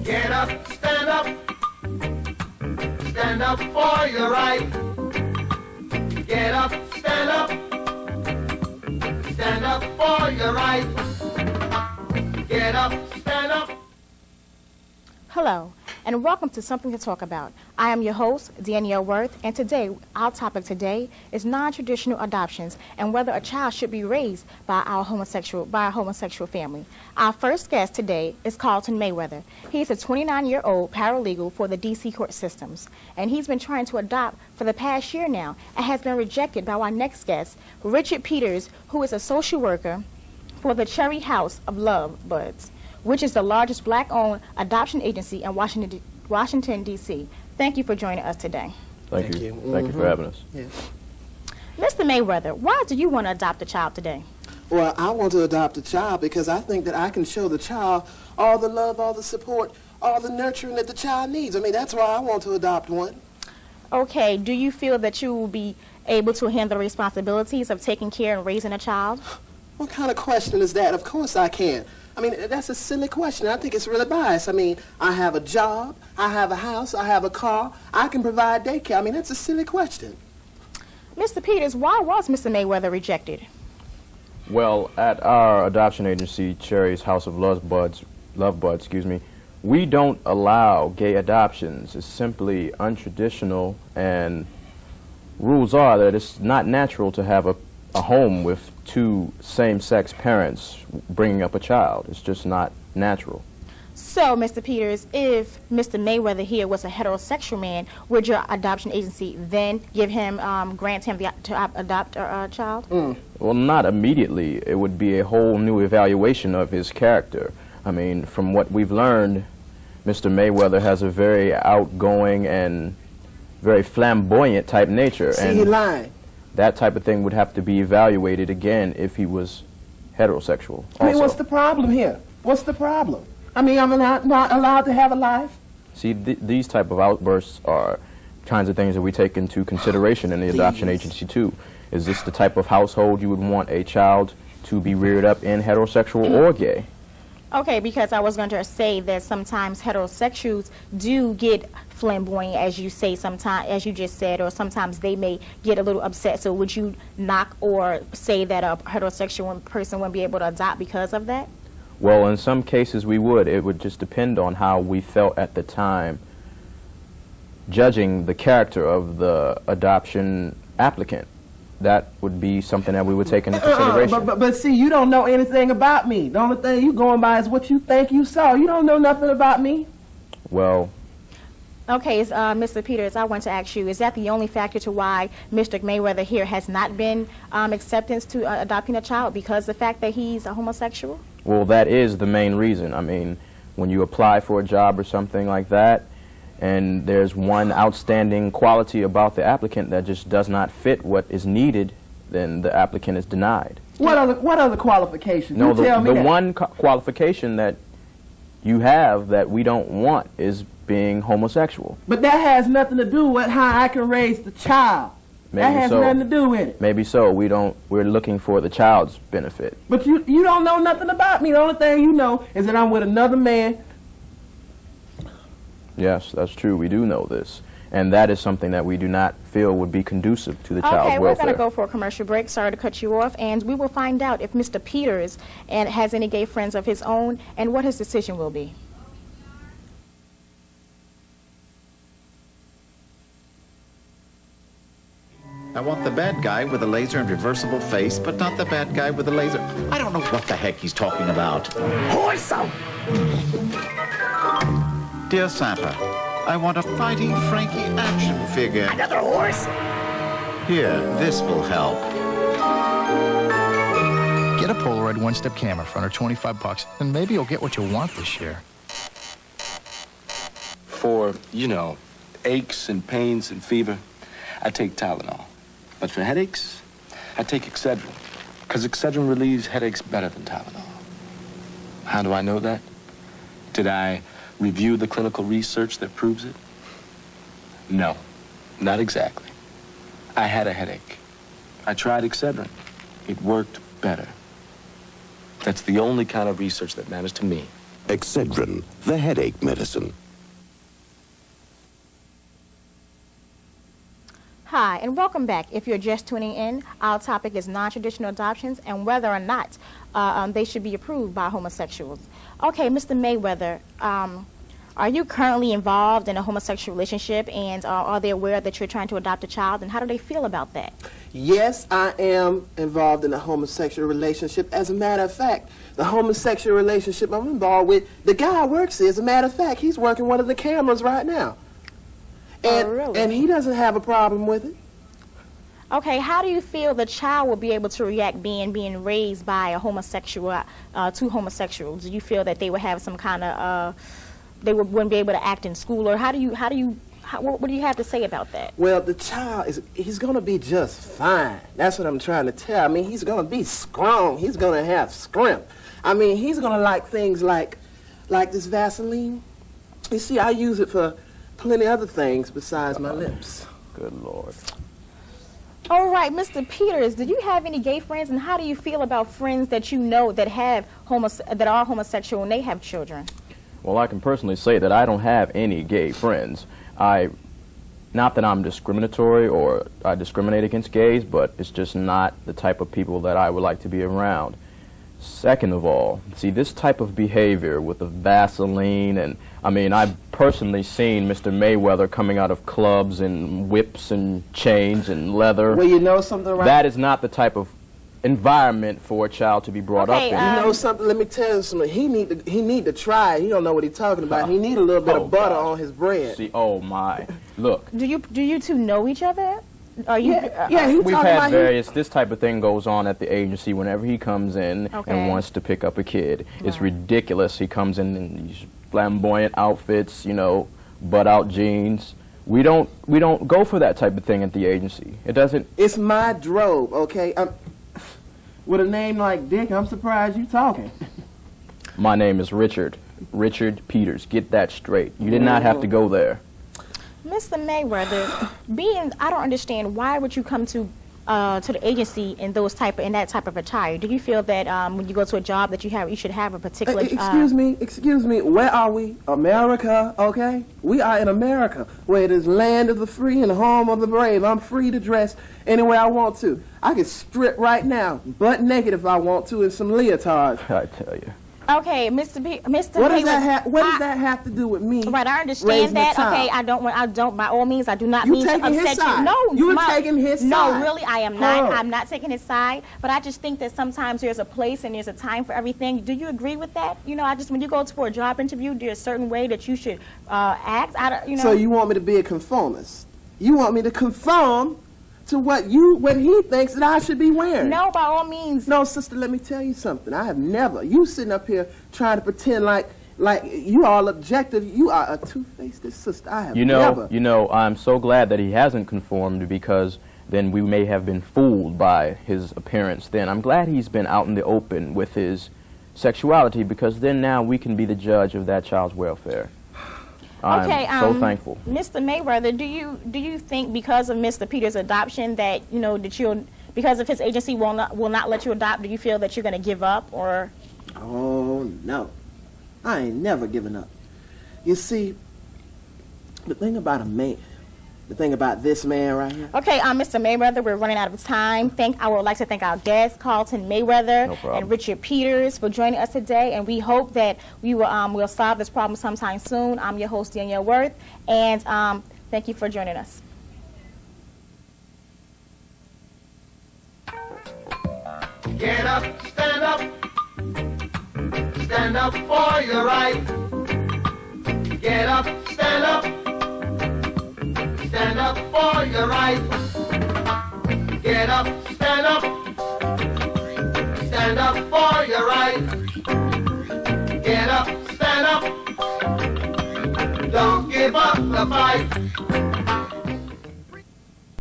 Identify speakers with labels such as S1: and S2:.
S1: Get up, stand up. Stand up for your right. Get up, stand up. Stand up for your right. Get up, stand up.
S2: Hello, and welcome to Something to Talk About. I am your host, Danielle Worth, and today, our topic today is non-traditional adoptions and whether a child should be raised by a homosexual family. Our first guest today is Carlton Mayweather. He is a 29-year-old paralegal for the D.C. court systems, and he's been trying to adopt for the past year now and has been rejected by our next guest, Richard Peters, who is a social worker for the Cherry House of Love Buds, which is the largest black-owned adoption agency in Washington, D.C. Thank you for joining us today.
S3: Thank you. Thank you for having us.
S4: Yes.
S2: Mr. Mayweather, why do you want to adopt a child today?
S4: Well, I want to adopt a child because I think that I can show the child all the love, all the support, all the nurturing that the child needs. I mean, that's why I want to adopt one.
S2: Okay, do you feel that you will be able to handle the responsibilities of taking care and raising a child?
S4: What kind of question is that? Of course I can. I mean, that's a silly question. I think it's really biased. I mean, I have a job, I have a house, I have a car, I can provide daycare. I mean, that's a silly question.
S2: Mr. Peters, why was Mr. Mayweather rejected?
S3: Well, at our adoption agency, Cherry's House of Love Buds, we don't allow gay adoptions. It's simply untraditional, and rules are that it's not natural to have a home with two same-sex parents bringing up a child. It's just not natural.
S2: So, Mr. Peters, if Mr. Mayweather here was a heterosexual man, would your adoption agency then give him, grant him to adopt a child?
S3: Well, not immediately. It would be a whole new evaluation of his character. I mean, from what we've learned, Mr. Mayweather has a very outgoing and very flamboyant type nature.
S4: See, he lying.
S3: That type of thing would have to be evaluated again if he was heterosexual.
S4: I mean, what's the problem here? What's the problem? I mean, I'm not allowed to have a life?
S3: See, these type of outbursts are kinds of things that we take into consideration in the adoption agency, too. Is this the type of household you would want a child to be reared up in, heterosexual or gay?
S2: Okay, because I was going to say that sometimes heterosexuals do get flamboyant, as you say, sometimes, as you just said, or sometimes they may get a little upset. So would you knock or say that a heterosexual person wouldn't be able to adopt because of that?
S3: Well, in some cases we would. It would just depend on how we felt at the time, judging the character of the adoption applicant. That would be something that we would take into consideration.
S5: But see, you don't know anything about me. The only thing you going by is what you think you saw. You don't know nothing about me.
S3: Well...
S2: Okay, Mr. Peters, I want to ask you, is that the only factor to why Mr. Mayweather here has not been acceptance to adopting a child, because the fact that he's a homosexual?
S3: Well, that is the main reason. I mean, when you apply for a job or something like that, and there's one outstanding quality about the applicant that just does not fit what is needed, then the applicant is denied.
S5: What other qualifications?
S3: No,
S5: you tell me
S3: the
S5: that.
S3: one qualification that you have that we don't want is being homosexual.
S5: But that has nothing to do with how I can raise the child.
S3: Maybe
S5: that has
S3: so.
S5: nothing to do with it.
S3: Maybe so. We're looking for the child's benefit.
S5: But you don't know nothing about me. The only thing you know is that I'm with another man.
S3: Yes, that's true. We do know this. And that is something that we do not feel would be conducive to the child's welfare.
S2: Okay, we're going to go for a commercial break. Sorry to cut you off. And we will find out if Mr. Peters has any gay friends of his own and what his decision will be.
S6: I want the bad guy with a laser and reversible face, but not the bad guy with a laser. I don't know what the heck he's talking about. Horse out! Dear Santa, I want a Fighting Frankie action figure.
S7: Another horse?
S6: Here, this will help.
S8: Get a Polaroid one-step camera for under 25 bucks, and maybe you'll get what you want this year.
S9: For, you know, aches and pains and fever, I take Tylenol. But for headaches, I take Excedrin, because Excedrin relieves headaches better than Tylenol. How do I know that? Did I review the clinical research that proves it? No, not exactly. I had a headache. I tried Excedrin. It worked better. That's the only kind of research that matters to me.
S7: Excedrin, the headache medicine.
S2: Hi, and welcome back. If you're just tuning in, our topic is non-traditional adoptions and whether or not they should be approved by homosexuals. Okay, Mr. Mayweather, are you currently involved in a homosexual relationship, and are they aware that you're trying to adopt a child, and how do they feel about that?
S4: Yes, I am involved in a homosexual relationship. As a matter of fact, the homosexual relationship I'm involved with, the guy works here. As a matter of fact, he's working one of the cameras right now. And,
S2: really?
S4: And he doesn't have a problem with it.
S2: Okay, how do you feel the child will be able to react being raised by a homosexual, two homosexuals? Do you feel that they would have some kind of, wouldn't be able to act in school, or what do you have to say about that?
S4: Well, the child he's going to be just fine. That's what I'm trying to tell. I mean, he's going to be strong. He's going to have scrimp. I mean, he's going to like things like this Vaseline. You see, I use it for plenty other things besides my lips.
S3: Good Lord.
S2: All right, Mr. Peters, do you have any gay friends, and how do you feel about friends that you know that are homosexual and they have children?
S3: Well, I can personally say that I don't have any gay friends. Not that I'm discriminatory or I discriminate against gays, but it's just not the type of people that I would like to be around. Second of all, see, this type of behavior with the Vaseline, and I mean, I've personally seen Mr. Mayweather coming out of clubs in whips and chains and leather.
S4: Well, you know something, right?
S3: That is not the type of environment for a child to be brought up in.
S4: You know something? Let me tell you something. He need to try it. He don't know what he's talking about. He need a little bit of butter on his bread.
S3: See, oh my, look.
S2: Do you two know each other? Are you?
S3: We've had various. This type of thing goes on at the agency whenever he comes in and wants to pick up a kid. Right. It's ridiculous. He comes in these flamboyant outfits, you know, butt-out jeans. We don't go for that type of thing at the agency. It doesn't.
S4: It's my drobe, okay? With a name like Dick, I'm surprised you talking.
S3: My name is Richard Peters. Get that straight. You did not have to go there.
S2: Mr. Mayweather, I don't understand, why would you come to the agency in that type of attire? Do you feel that when you go to a job that you should have a particular?
S4: Excuse me. Where are we? America, okay? We are in America, where it is land of the free and home of the brave. I'm free to dress any way I want to. I can strip right now, butt naked if I want to, in some leotards.
S3: I tell you.
S2: Okay, Mr.
S4: What does that have to do with me?
S2: Right, I understand that. Okay, I don't. By all means, I do not mean to upset you. No,
S4: you're taking his side.
S2: No, really, I am not. I'm not taking his side. But I just think that sometimes there's a place and there's a time for everything. Do you agree with that? You know, when you go for a job interview, there's a certain way that you should act.
S4: So you want me to be a conformist? You want me to conform to what he thinks that I should be wearing?
S2: No, by all means.
S4: No, sister, let me tell you something. I have never. You sitting up here trying to pretend like you all objective. You are a two-faced sister. I have never.
S3: You know, I'm so glad that he hasn't conformed, because then we may have been fooled by his appearance then. I'm glad he's been out in the open with his sexuality, because then now we can be the judge of that child's welfare. I'm so thankful.
S2: Mr. Mayweather, do you think because of Mr. Peters' adoption that because of his agency will not let you adopt, do you feel that you're going to give up, or?
S4: Oh no, I ain't never giving up. You see, the thing about this man right here.
S2: Okay, Mr. Mayweather, we're running out of time. I would like to thank our guests, Carlton Mayweather and Richard Peters, for joining us today, and we hope that we will solve this problem sometime soon. I'm your host, Danielle Worth, and thank you for joining us.
S1: Get up, stand up for your right. Get up, stand up for your right. Get up for your right. Get up, stand up. Don't give up the fight.